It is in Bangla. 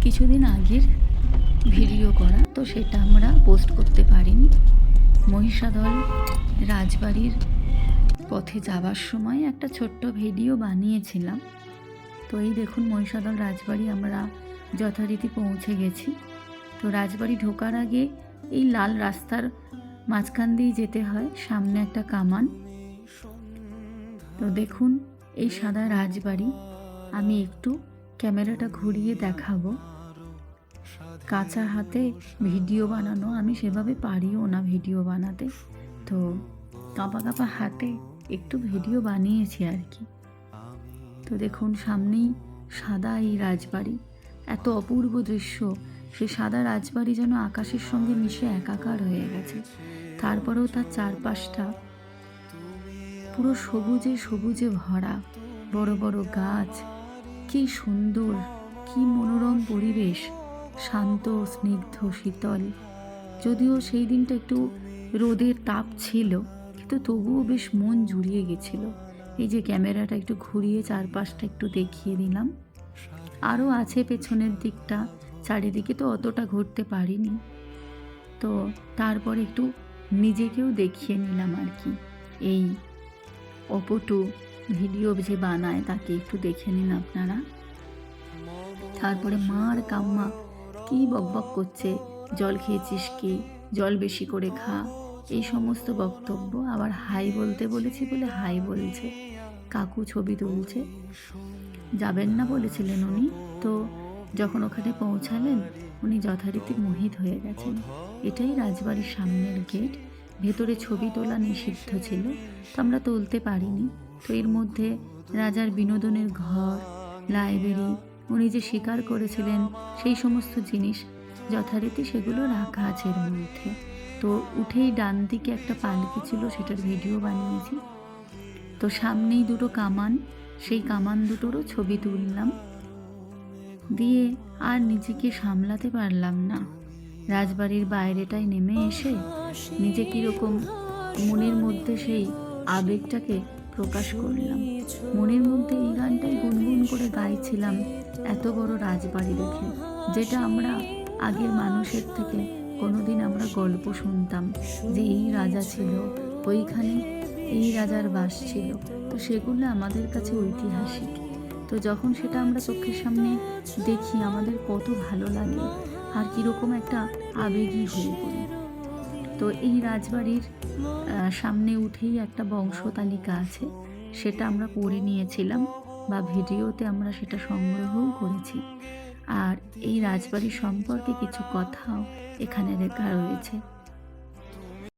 কিছুদিন আগের ভিডিও করা, তো সেটা আমরা পোস্ট করতে পারিনি। মহিষাদল রাজবাড়ির পথে যাবার সময় একটা ছোট্ট ভিডিও বানিয়েছিলাম। তো এই দেখুন মহিষাদল রাজবাড়ি আমরা যথারীতি পৌঁছে গেছি। তো রাজবাড়ি ঢোকার আগে এই লাল রাস্তার মাঝখান দিয়ে যেতে হয়, সামনে একটা কামান। তো দেখুন এই সাদা রাজবাড়ি, আমি একটু ক্যামেরাটা ঘুরিয়ে দেখাবো। কাঁচা হাতে ভিডিও বানানো আমি সেভাবে পারিও না ভিডিও বানাতে, তো কাঁপা কাঁপা হাতে একটু ভিডিও বানিয়েছি আর কি। তো দেখুন সামনেই সাদা এই রাজবাড়ি, এত অপূর্ব দৃশ্য। সে সাদা রাজবাড়ি যেন আকাশের সঙ্গে মিশে একাকার হয়ে গেছে। তারপরেও তার চারপাশটা পুরো সবুজে সবুজে ভরা, বড় বড় গাছ, কি সুন্দর, কি মনোরম পরিবেশ, শান্ত স্নিগ্ধ শীতল। যদিও সেই দিনটা একটু রোদের তাপ ছিল, কিন্তু তবুও বেশ মন জুড়িয়ে গেছিল। এই যে ক্যামেরাটা একটু ঘুরিয়ে চারপাশটা একটু দেখিয়ে দিলাম। আরও আছে পেছনের দিকটা, চারিদিকে তো অতটা ঘুরতে পারিনি। তো তারপর একটু নিজেকেও দেখিয়ে নিলাম আর কি। এই অপটু ভিডিও যে বানায় তাকে একটু দেখে নিন আপনারা। তারপরে মা আর কাম্মা কি বকবক করছে, জল খেয়েছিস কি, জল বেশি করে খা, এই সমস্ত বক্তব্য। আবার হাই বলতে বলেছি বলে হাই বলছে। কাকু ছবি তুলছে। যাবেন না বলেছিলেন উনি, তো যখন ওখানে পৌঁছালেন উনি যথারীতি মোহিত হয়ে গেছেন। এটাই রাজবাড়ির সামনের গেট। ভেতরে ছবি তোলা নিষিদ্ধ ছিল, তো আমরা তুলতে পারিনি। তো এর মধ্যে রাজার বিনোদনের ঘর, লাইব্রেরি, উনি যে শিকার করেছিলেন সেই সমস্ত জিনিস যথারীতি সেগুলো রাখা আছে এর মধ্যে। তো উঠেই ডান দিকে একটা পালকি ছিল, সেটার ভিডিও বানিয়েছি। তো সামনেই দুটো কামান, সেই কামান দুটোরও ছবি তুললাম। দিয়ে আর নিজেকে সামলাতে পারলাম না। রাজবাড়ির বাইরেটায় নেমে এসে নিজে কীরকম মনের মধ্যে সেই আবেগটাকে প্রকাশ করলাম। মনের মধ্যে এই গানটাই গুনগুন করে গাইছিলাম এত বড় রাজবাড়ি দেখে, যেটা আমরা আগের মানুষের থেকে কোনোদিন আমরা গল্প শুনতাম যে এই রাজা ছিল, ওইখানে এই রাজার বাস ছিল। তো সেগুলো আমাদের কাছে ঐতিহাসিক। তো যখন সেটা আমরা চোখের সামনে দেখি আমাদের কত ভালো লাগে আর কীরকম একটা আবেগী হয়ে পড়ি। তো এই রাজবাড়ির সামনে উঠেই একটা বংশতালিকা আছে, সেটা আমরা পড়ে নিয়েছিলাম বা ভিডিওতে আমরা সেটা সংগ্রহও করেছি। আর এই রাজবাড়ি সম্পর্কে কিছু কথাও এখানে লেখা রয়েছে।